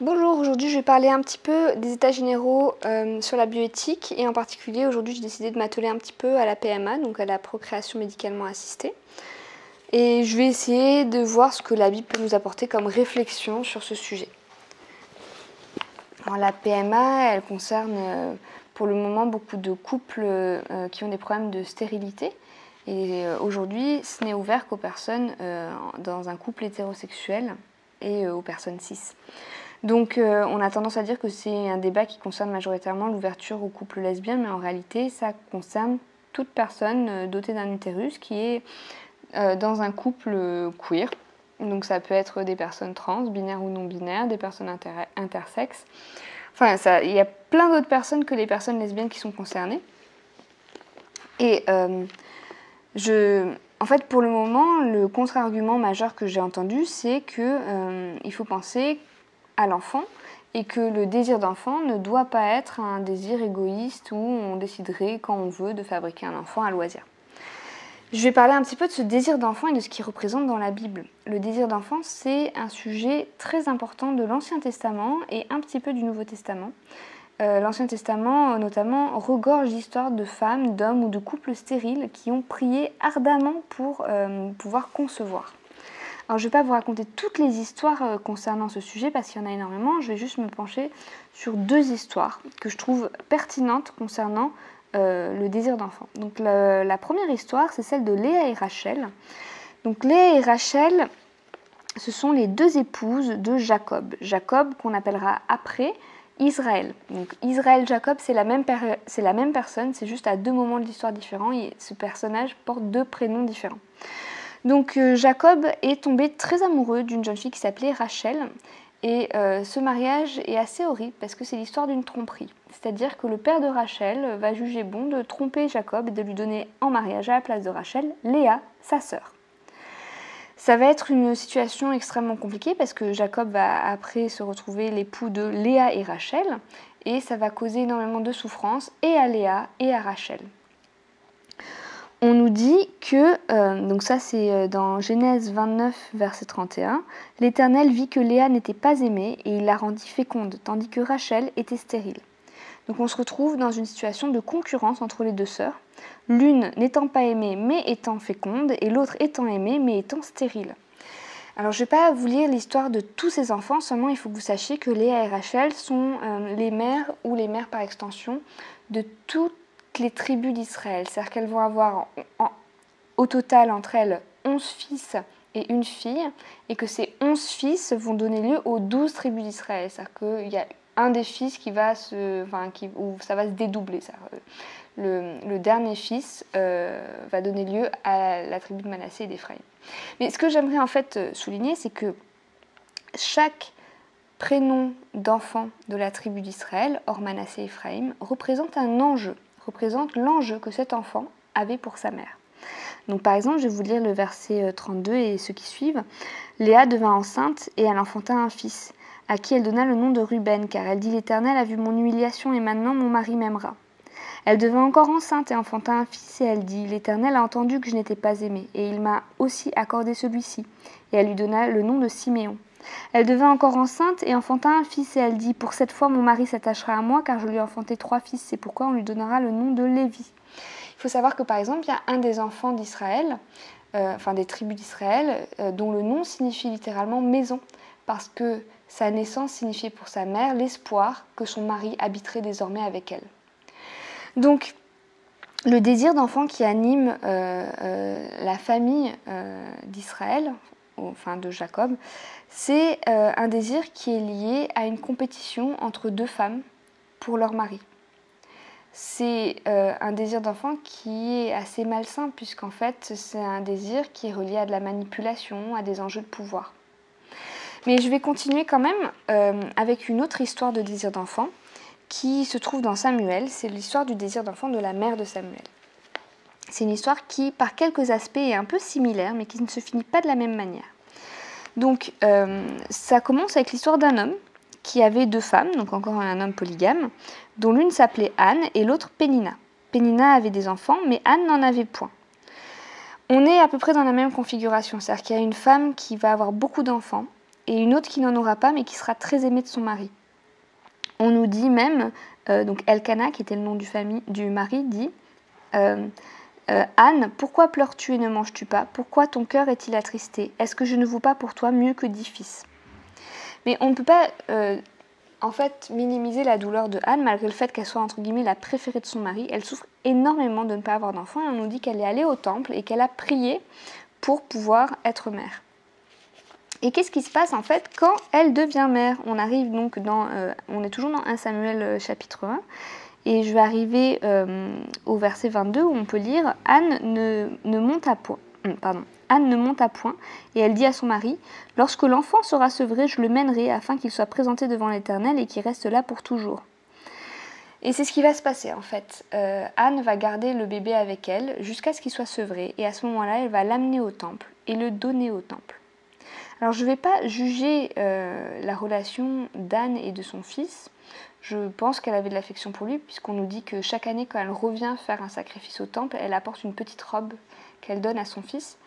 Bonjour, aujourd'hui je vais parler un petit peu des états généraux sur la bioéthique et en particulier aujourd'hui j'ai décidé de m'atteler un petit peu à la PMA, donc à la procréation médicalement assistée. Et je vais essayer de voir ce que la Bible peut nous apporter comme réflexion sur ce sujet. Alors la PMA, elle concerne pour le moment beaucoup de couples qui ont des problèmes de stérilité. Et aujourd'hui, ce n'est ouvert qu'aux personnes dans un couple hétérosexuel et aux personnes cis. Donc on a tendance à dire que c'est un débat qui concerne majoritairement l'ouverture aux couples lesbiens, mais en réalité ça concerne toute personne dotée d'un utérus qui est dans un couple queer. Donc ça peut être des personnes trans, binaires ou non binaires, des personnes intersexes. Enfin, il y a plein d'autres personnes que les personnes lesbiennes qui sont concernées. Et en fait, pour le moment, le contre-argument majeur que j'ai entendu, c'est qu'il faut penser à l'enfant et que le désir d'enfant ne doit pas être un désir égoïste où on déciderait quand on veut de fabriquer un enfant à loisir. Je vais parler un petit peu de ce désir d'enfant et de ce qu'il représente dans la Bible. Le désir d'enfant, c'est un sujet très important de l'Ancien Testament et un petit peu du Nouveau Testament. L'Ancien Testament, notamment, regorge d'histoires de femmes, d'hommes ou de couples stériles qui ont prié ardemment pour pouvoir concevoir. Alors, je ne vais pas vous raconter toutes les histoires concernant ce sujet parce qu'il y en a énormément. Je vais juste me pencher sur deux histoires que je trouve pertinentes concernant le désir d'enfant. Donc la première histoire, c'est celle de Léa et Rachel. Donc Léa et Rachel, ce sont les deux épouses de Jacob. Jacob qu'on appellera après Israël. Donc Israël-Jacob, c'est la même personne, c'est juste à deux moments de l'histoire différents et ce personnage porte deux prénoms différents. Donc Jacob est tombé très amoureux d'une jeune fille qui s'appelait Rachel. Et ce mariage est assez horrible parce que c'est l'histoire d'une tromperie. C'est-à-dire que le père de Rachel va juger bon de tromper Jacob et de lui donner en mariage à la place de Rachel, Léa, sa sœur. Ça va être une situation extrêmement compliquée parce que Jacob va après se retrouver l'époux de Léa et Rachel et ça va causer énormément de souffrance et à Léa et à Rachel. On nous dit que, donc ça c'est dans Genèse 29, verset 31, « L'Éternel vit que Léa n'était pas aimée et il la rendit féconde, tandis que Rachel était stérile. » Donc on se retrouve dans une situation de concurrence entre les deux sœurs, l'une n'étant pas aimée mais étant féconde et l'autre étant aimée mais étant stérile. Alors je ne vais pas vous lire l'histoire de tous ces enfants, seulement il faut que vous sachiez que Léa et Rachel sont les mères ou les mères par extension de toutes les tribus d'Israël. C'est-à-dire qu'elles vont avoir au total entre elles 11 fils et une fille, et que ces 11 fils vont donner lieu aux 12 tribus d'Israël. C'est-à-dire qu'il y a un des fils où ça va se dédoubler. Le dernier fils va donner lieu à la tribu de Manassé et d'Éphraïm. Mais ce que j'aimerais en fait souligner, c'est que chaque prénom d'enfant de la tribu d'Israël, hors Manassé et Éphraïm, représente un enjeu, représente l'enjeu que cet enfant avait pour sa mère. Donc par exemple, je vais vous lire le verset 32 et ceux qui suivent. « Léa devint enceinte et elle enfanta un fils, à qui elle donna le nom de Ruben, car elle dit « L'Éternel a vu mon humiliation et maintenant mon mari m'aimera. » Elle devint encore enceinte et enfanta un fils et elle dit « L'Éternel a entendu que je n'étais pas aimée et il m'a aussi accordé celui-ci. » Et elle lui donna le nom de Siméon. Elle devint encore enceinte et enfanta un fils et elle dit « Pour cette fois mon mari s'attachera à moi car je lui ai enfanté 3 fils, c'est pourquoi on lui donnera le nom de Lévi. » Il faut savoir que par exemple, il y a un des enfants d'Israël, des tribus d'Israël, dont le nom signifie littéralement maison, parce que sa naissance signifiait pour sa mère l'espoir que son mari habiterait désormais avec elle. Donc, le désir d'enfant qui anime la famille d'Israël, enfin de Jacob, c'est un désir qui est lié à une compétition entre deux femmes pour leur mari. C'est un désir d'enfant qui est assez malsain puisqu'en fait c'est un désir qui est relié à de la manipulation, à des enjeux de pouvoir. Mais je vais continuer quand même avec une autre histoire de désir d'enfant qui se trouve dans Samuel, c'est l'histoire du désir d'enfant de la mère de Samuel. C'est une histoire qui par quelques aspects est un peu similaire mais qui ne se finit pas de la même manière. Donc ça commence avec l'histoire d'un homme qui avait 2 femmes, donc encore un homme polygame, dont l'une s'appelait Anne et l'autre Pénina. Pénina avait des enfants, mais Anne n'en avait point. On est à peu près dans la même configuration, c'est-à-dire qu'il y a une femme qui va avoir beaucoup d'enfants, et une autre qui n'en aura pas, mais qui sera très aimée de son mari. On nous dit même, donc Elkana, qui était le nom du mari, dit Anne, pourquoi pleures-tu et ne manges-tu pas? Pourquoi ton cœur est-il attristé? Est-ce que je ne vaux pas pour toi mieux que 10 fils? Mais on ne peut pas en fait minimiser la douleur de Anne, malgré le fait qu'elle soit entre guillemets la préférée de son mari. Elle souffre énormément de ne pas avoir d'enfant, et on nous dit qu'elle est allée au temple et qu'elle a prié pour pouvoir être mère. Et qu'est-ce qui se passe en fait quand elle devient mère? On arrive donc on est toujours dans 1 Samuel chapitre 1, et je vais arriver au verset 22 où on peut lire « Anne ne monte à point. Anne ne monte à point, et elle dit à son mari « Lorsque l'enfant sera sevré, je le mènerai afin qu'il soit présenté devant l'Éternel et qu'il reste là pour toujours. » Et c'est ce qui va se passer en fait. Anne va garder le bébé avec elle jusqu'à ce qu'il soit sevré, et à ce moment-là, elle va l'amener au temple et le donner au temple. Alors je ne vais pas juger la relation d'Anne et de son fils. Je pense qu'elle avait de l'affection pour lui, puisqu'on nous dit que chaque année, quand elle revient faire un sacrifice au temple, elle apporte une petite robe qu'elle donne à son fils.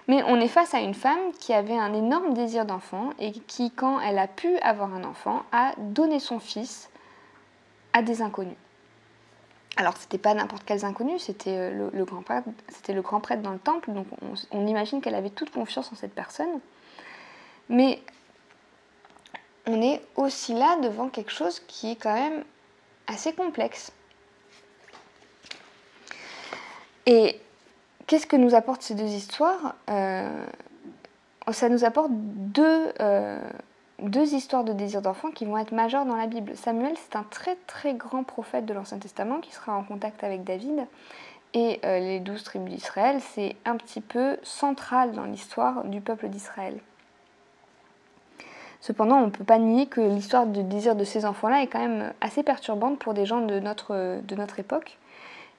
Mais on est face à une femme qui avait un énorme désir d'enfant et qui, quand elle a pu avoir un enfant, a donné son fils à des inconnus. Alors, c'était pas n'importe quels inconnus, c'était le grand prêtre dans le temple, donc on imagine qu'elle avait toute confiance en cette personne. Mais on est aussi là devant quelque chose qui est quand même assez complexe. Et qu'est-ce que nous apportent ces deux histoires? Ça nous apporte deux histoires de désir d'enfant qui vont être majeures dans la Bible. Samuel, c'est un très très grand prophète de l'Ancien Testament qui sera en contact avec David. Et les 12 tribus d'Israël, c'est un petit peu central dans l'histoire du peuple d'Israël. Cependant, on ne peut pas nier que l'histoire du désir de ces enfants-là est quand même assez perturbante pour des gens de notre époque,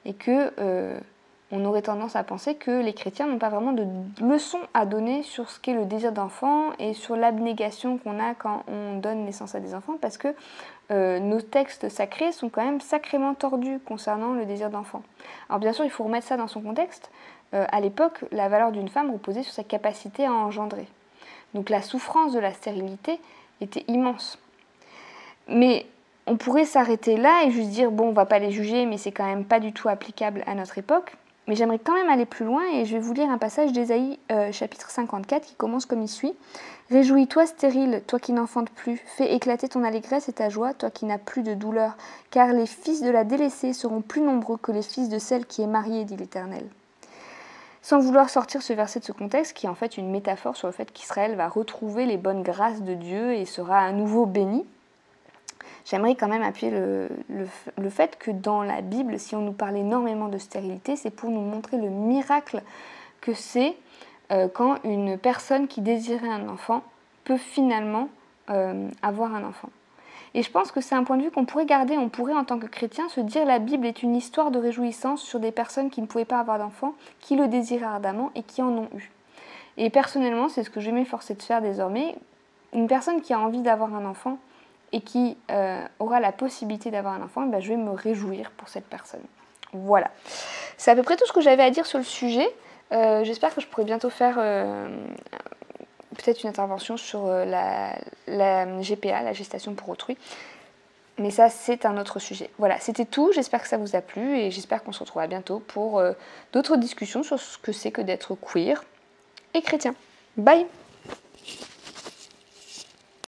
et que on aurait tendance à penser que les chrétiens n'ont pas vraiment de leçons à donner sur ce qu'est le désir d'enfant et sur l'abnégation qu'on a quand on donne naissance à des enfants, parce que nos textes sacrés sont quand même sacrément tordus concernant le désir d'enfant. Alors bien sûr, il faut remettre ça dans son contexte. À l'époque, la valeur d'une femme reposait sur sa capacité à engendrer. Donc la souffrance de la stérilité était immense. Mais on pourrait s'arrêter là et juste dire, bon, on va pas les juger, mais c'est quand même pas du tout applicable à notre époque. Mais j'aimerais quand même aller plus loin, et je vais vous lire un passage d'Ésaïe chapitre 54 qui commence comme il suit. « Réjouis-toi stérile, toi qui n'enfantes plus, fais éclater ton allégresse et ta joie, toi qui n'as plus de douleur, car les fils de la délaissée seront plus nombreux que les fils de celle qui est mariée, dit l'Éternel. » Sans vouloir sortir ce verset de ce contexte, qui est en fait une métaphore sur le fait qu'Israël va retrouver les bonnes grâces de Dieu et sera à nouveau béni, j'aimerais quand même appuyer le fait que dans la Bible, si on nous parle énormément de stérilité, c'est pour nous montrer le miracle que c'est quand une personne qui désirait un enfant peut finalement avoir un enfant. Et je pense que c'est un point de vue qu'on pourrait garder, on pourrait en tant que chrétien se dire la Bible est une histoire de réjouissance sur des personnes qui ne pouvaient pas avoir d'enfants, qui le désiraient ardemment et qui en ont eu. Et personnellement, c'est ce que je vais m'efforcer de faire désormais. Une personne qui a envie d'avoir un enfant et qui aura la possibilité d'avoir un enfant, je vais me réjouir pour cette personne. Voilà. C'est à peu près tout ce que j'avais à dire sur le sujet. J'espère que je pourrai bientôt faire peut-être une intervention sur la GPA, la gestation pour autrui. Mais ça, c'est un autre sujet. Voilà, c'était tout. J'espère que ça vous a plu et j'espère qu'on se retrouvera bientôt pour d'autres discussions sur ce que c'est que d'être queer et chrétien. Bye!